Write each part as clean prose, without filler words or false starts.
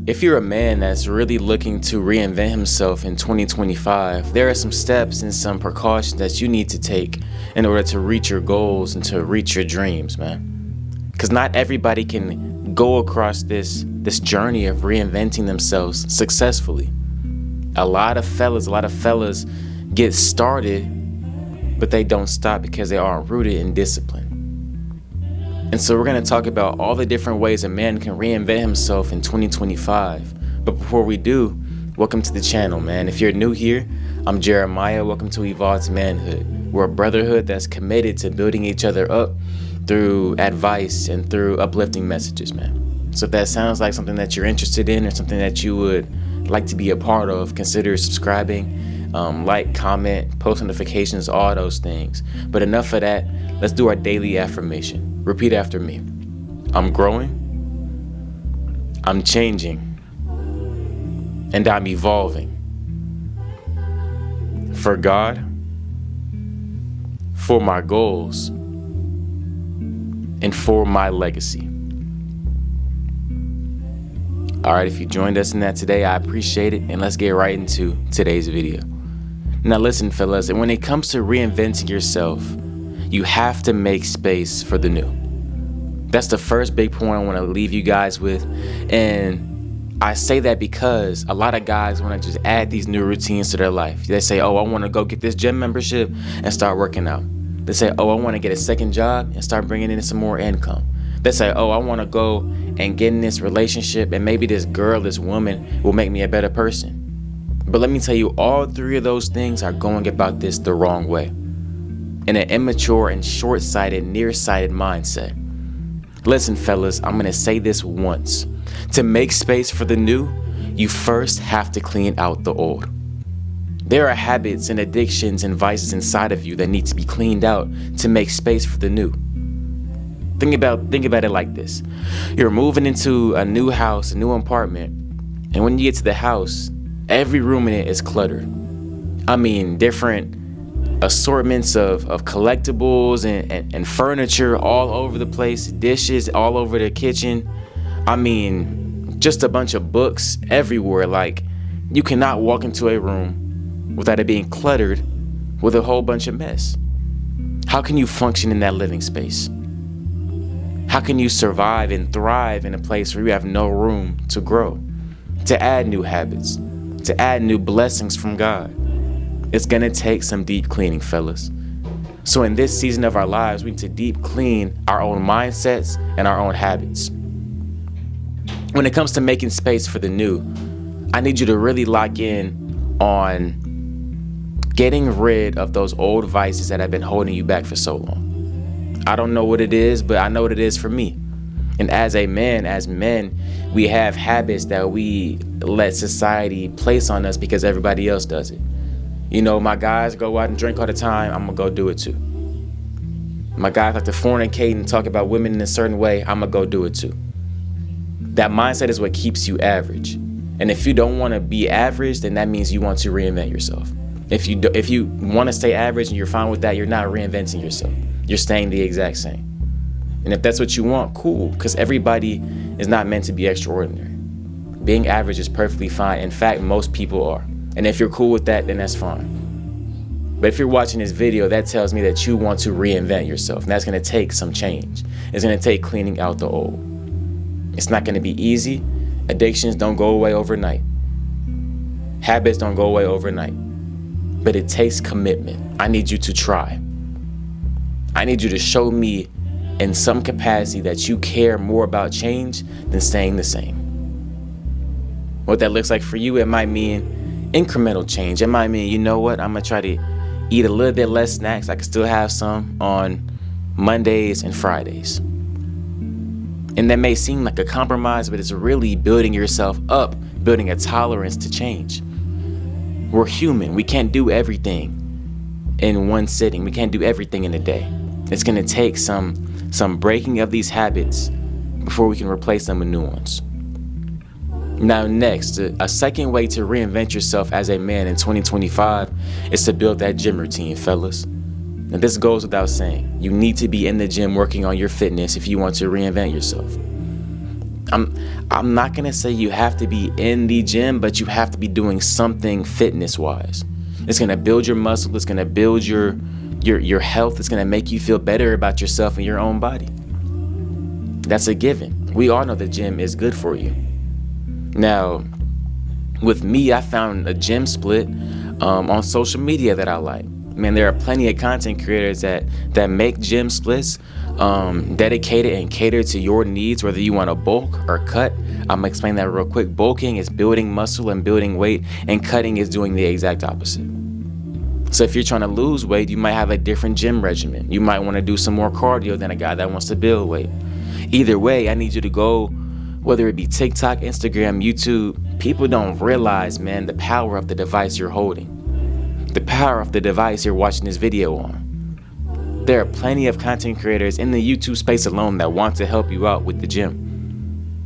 If you're a man that's really looking to reinvent himself in 2025, there are some steps and some precautions that you need to take in order to reach your goals and to reach your dreams, man. Because not everybody can go across this journey of reinventing themselves successfully. A lot of fellas get started, but they don't stop because they aren't rooted in discipline. And so we're going to talk about all the different ways a man can reinvent himself in 2025. But before we do, welcome to the channel, man. If you're new here, I'm Jeremiah. Welcome to Evolved Manhood. We're a brotherhood that's committed to building each other up through advice and through uplifting messages, man. So if that sounds like something that you're interested in or something that you would like to be a part of, consider subscribing, like, comment, post notifications, all those things. But enough of that. Let's do our daily affirmation. Repeat after me. I'm growing, I'm changing, and I'm evolving. For God, for my goals, and for my legacy. All right, if you joined us in that today, I appreciate it, and let's get right into today's video. Now listen, fellas, and when it comes to reinventing yourself, you have to make space for the new. That's the first big point I want to leave you guys with. And I say that because a lot of guys want to just add these new routines to their life. They say, oh, I want to go get this gym membership and start working out. They say, oh, I want to get a second job and start bringing in some more income. They say, oh, I want to go and get in this relationship and maybe this girl, this woman will make me a better person. But let me tell you, all three of those things are going about this the wrong way. In an immature and short-sighted, nearsighted mindset. Listen, fellas, I'm going to say this once. To make space for the new, you first have to clean out the old. There are habits and addictions and vices inside of you that need to be cleaned out to make space for the new. Think about it like this. You're moving into a new house, a new apartment, and when you get to the house, every room in it is cluttered. I mean, different assortments of collectibles and furniture all over the place, dishes all over the kitchen. I mean, just a bunch of books everywhere. Like, you cannot walk into a room without it being cluttered with a whole bunch of mess. How can you function in that living space? How can you survive and thrive in a place where you have no room to grow, to add new habits, to add new blessings from God? It's gonna take some deep cleaning, fellas. So in this season of our lives, we need to deep clean our own mindsets and our own habits. When it comes to making space for the new, I need you to really lock in on getting rid of those old vices that have been holding you back for so long. I don't know what it is, but I know what it is for me. And as men, we have habits that we let society place on us because everybody else does it. You know, my guys go out and drink all the time, I'm gonna go do it too. My guys like to fornicate and talk about women in a certain way, I'm gonna go do it too. That mindset is what keeps you average. And if you don't wanna be average, then that means you want to reinvent yourself. If you wanna stay average and you're fine with that, you're not reinventing yourself. You're staying the exact same. And if that's what you want, cool, because everybody is not meant to be extraordinary. Being average is perfectly fine. In fact, most people are. And if you're cool with that, then that's fine. But if you're watching this video, that tells me that you want to reinvent yourself. And that's going to take some change. It's going to take cleaning out the old. It's not going to be easy. Addictions don't go away overnight. Habits don't go away overnight. But it takes commitment. I need you to try. I need you to show me in some capacity that you care more about change than staying the same. What that looks like for you, it might mean incremental change. It might mean, you know what, I'm gonna try to eat a little bit less snacks. I can still have some on Mondays and Fridays. And that may seem like a compromise, but it's really building yourself up, building a tolerance to change. We're human. We can't do everything in one sitting. We can't do everything in a day. It's gonna take some breaking of these habits before we can replace them with new ones. Now next, a second way to reinvent yourself as a man in 2025 is to build that gym routine, fellas. And this goes without saying. You need to be in the gym working on your fitness if you want to reinvent yourself. I'm not gonna say you have to be in the gym, but you have to be doing something fitness wise. It's gonna build your muscle, it's gonna build your health, it's gonna make you feel better about yourself and your own body. That's a given. We all know the gym is good for you. Now, with me, I found a gym split on social media that I like. Man, there are plenty of content creators that make gym splits dedicated and cater to your needs, whether you want to bulk or cut. I'm gonna explain that real quick. Bulking is building muscle and building weight, and cutting is doing the exact opposite. So if you're trying to lose weight, you might have a different gym regimen. You might want to do some more cardio than a guy that wants to build weight. Either way, I need you to go, whether it be TikTok, Instagram, YouTube. People don't realize, man, the power of the device you're holding, the power of the device you're watching this video on. There are plenty of content creators in the YouTube space alone that want to help you out with the gym.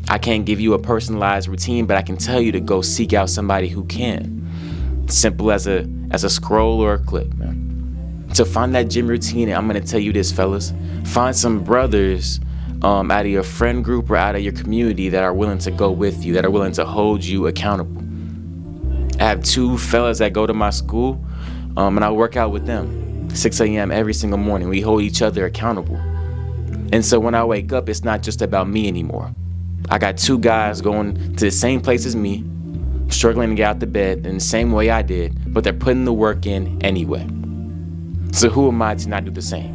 I can't give you a personalized routine, but I can tell you to go seek out somebody who can. Simple as a scroll or a click, man. To find that gym routine, I'm gonna tell you this, fellas. Find some brothers out of your friend group or out of your community that are willing to go with you, that are willing to hold you accountable. I have 2 fellas that go to my school, and I work out with them 6 a.m. every single morning. We hold each other accountable. And so when I wake up, it's not just about me anymore. I got 2 guys going to the same place as me, struggling to get out the bed in the same way I did, but they're putting the work in anyway. So who am I to not do the same?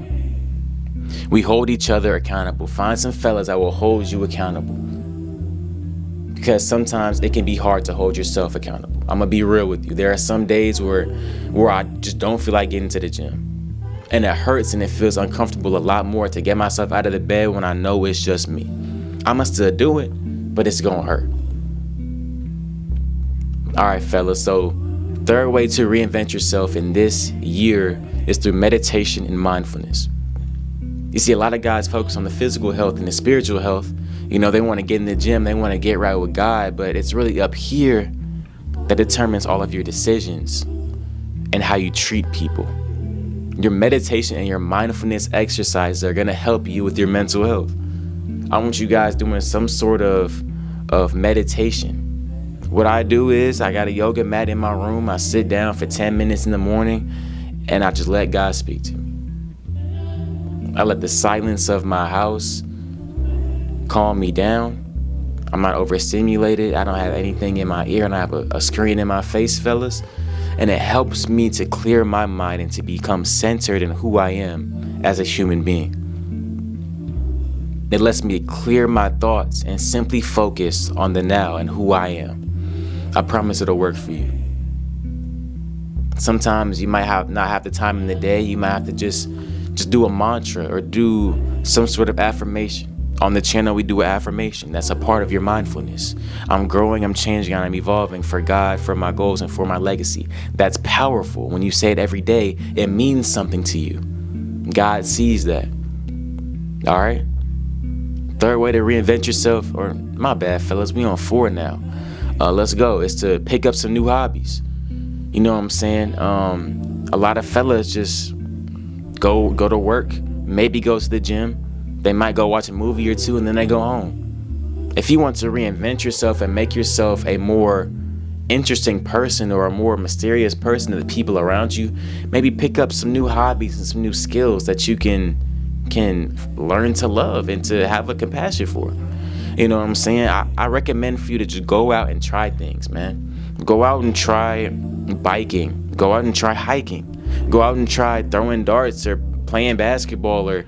We hold each other accountable. Find some fellas that will hold you accountable. Because sometimes it can be hard to hold yourself accountable. I'm gonna be real with you. There are some days where I just don't feel like getting to the gym. And it hurts and it feels uncomfortable a lot more to get myself out of the bed when I know it's just me. I'ma still do it, but it's gonna hurt. All right, fellas, so third way to reinvent yourself in this year is through meditation and mindfulness. You see, a lot of guys focus on the physical health and the spiritual health. You know, they want to get in the gym, they want to get right with God, but it's really up here that determines all of your decisions and how you treat people. Your meditation and your mindfulness exercises are going to help you with your mental health. I want you guys doing some sort of meditation. What I do is I got a yoga mat in my room. I sit down for 10 minutes in the morning and I just let God speak to me. I let the silence of my house calm me down. I'm not overstimulated. I don't have anything in my ear and I have a screen in my face, fellas. And it helps me to clear my mind and to become centered in who I am as a human being. It lets me clear my thoughts and simply focus on the now and who I am. I promise it'll work for you. Sometimes you might not have the time in the day. You might have to just do a mantra or do some sort of affirmation. On the channel, we do an affirmation. That's a part of your mindfulness. I'm growing, I'm changing, and I'm evolving for God, for my goals, and for my legacy. That's powerful. When you say it every day, it means something to you. God sees that. All right? Third way to reinvent yourself, or my bad, fellas, we on 4 now. Let's go. It's to pick up some new hobbies. You know what I'm saying? A lot of fellas just go to work, maybe go to the gym. They might go watch a movie or 2 and then they go home. If you want to reinvent yourself and make yourself a more interesting person or a more mysterious person to the people around you, maybe pick up some new hobbies and some new skills that you can learn to love and to have a compassion for. You know what I'm saying? I recommend for you to just go out and try things, man. Go out and try biking. Go out and try hiking. Go out and try throwing darts or playing basketball or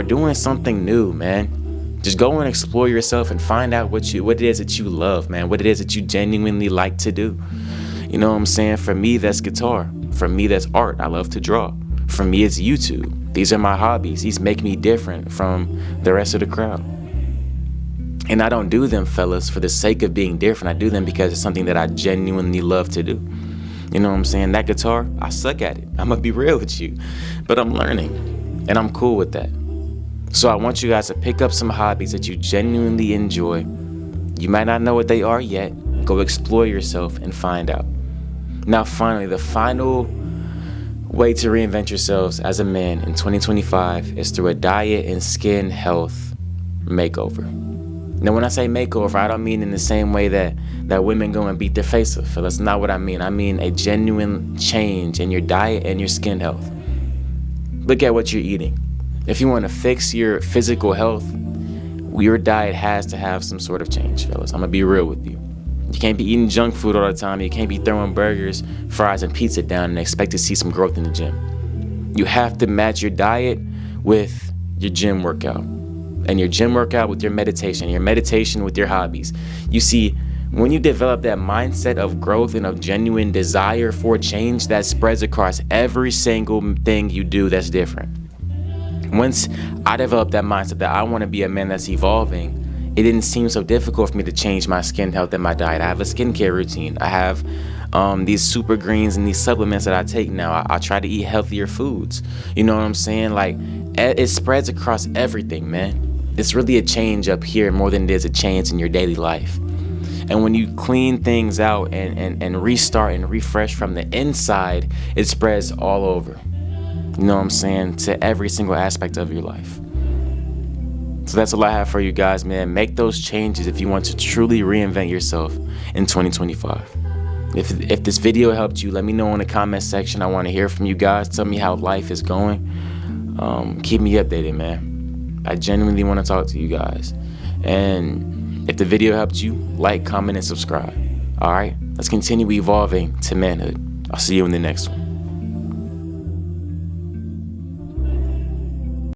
doing something new, man. Just go and explore yourself and find out what it is that you love, man. What it is that you genuinely like to do. You know what I'm saying? For me, that's guitar. For me, that's art. I love to draw. For me, it's YouTube. These are my hobbies. These make me different from the rest of the crowd. And I don't do them, fellas, for the sake of being different. I do them because it's something that I genuinely love to do. You know what I'm saying? That guitar, I suck at it. I'm gonna be real with you. But I'm learning, and I'm cool with that. So I want you guys to pick up some hobbies that you genuinely enjoy. You might not know what they are yet. Go explore yourself and find out. Now, finally, the final way to reinvent yourselves as a man in 2025 is through a diet and skin health makeover. Now, when I say makeover, I don't mean in the same way that women go and beat their face off. That's not what I mean. I mean a genuine change in your diet and your skin health. Look at what you're eating. If you want to fix your physical health, your diet has to have some sort of change, fellas. I'm going to be real with you. You can't be eating junk food all the time. You can't be throwing burgers, fries, and pizza down and expect to see some growth in the gym. You have to match your diet with your gym workout, and your gym workout with your meditation with your hobbies. You see, when you develop that mindset of growth and of genuine desire for change, that spreads across every single thing you do that's different. Once I developed that mindset that I want to be a man that's evolving, it didn't seem so difficult for me to change my skin health and my diet. I have a skincare routine. I have these super greens and these supplements that I take now. I try to eat healthier foods. You know what I'm saying? Like, it spreads across everything, man. It's really a change up here more than it is a change in your daily life. And when you clean things out and restart and refresh from the inside, it spreads all over. You know what I'm saying? To every single aspect of your life. So that's all I have for you guys, man. Make those changes if you want to truly reinvent yourself in 2025. If this video helped you, let me know in the comment section. I want to hear from you guys. Tell me how life is going. Keep me updated, man. I genuinely want to talk to you guys. And if the video helped you, like, comment, and subscribe. All right? Let's continue evolving to manhood. I'll see you in the next one.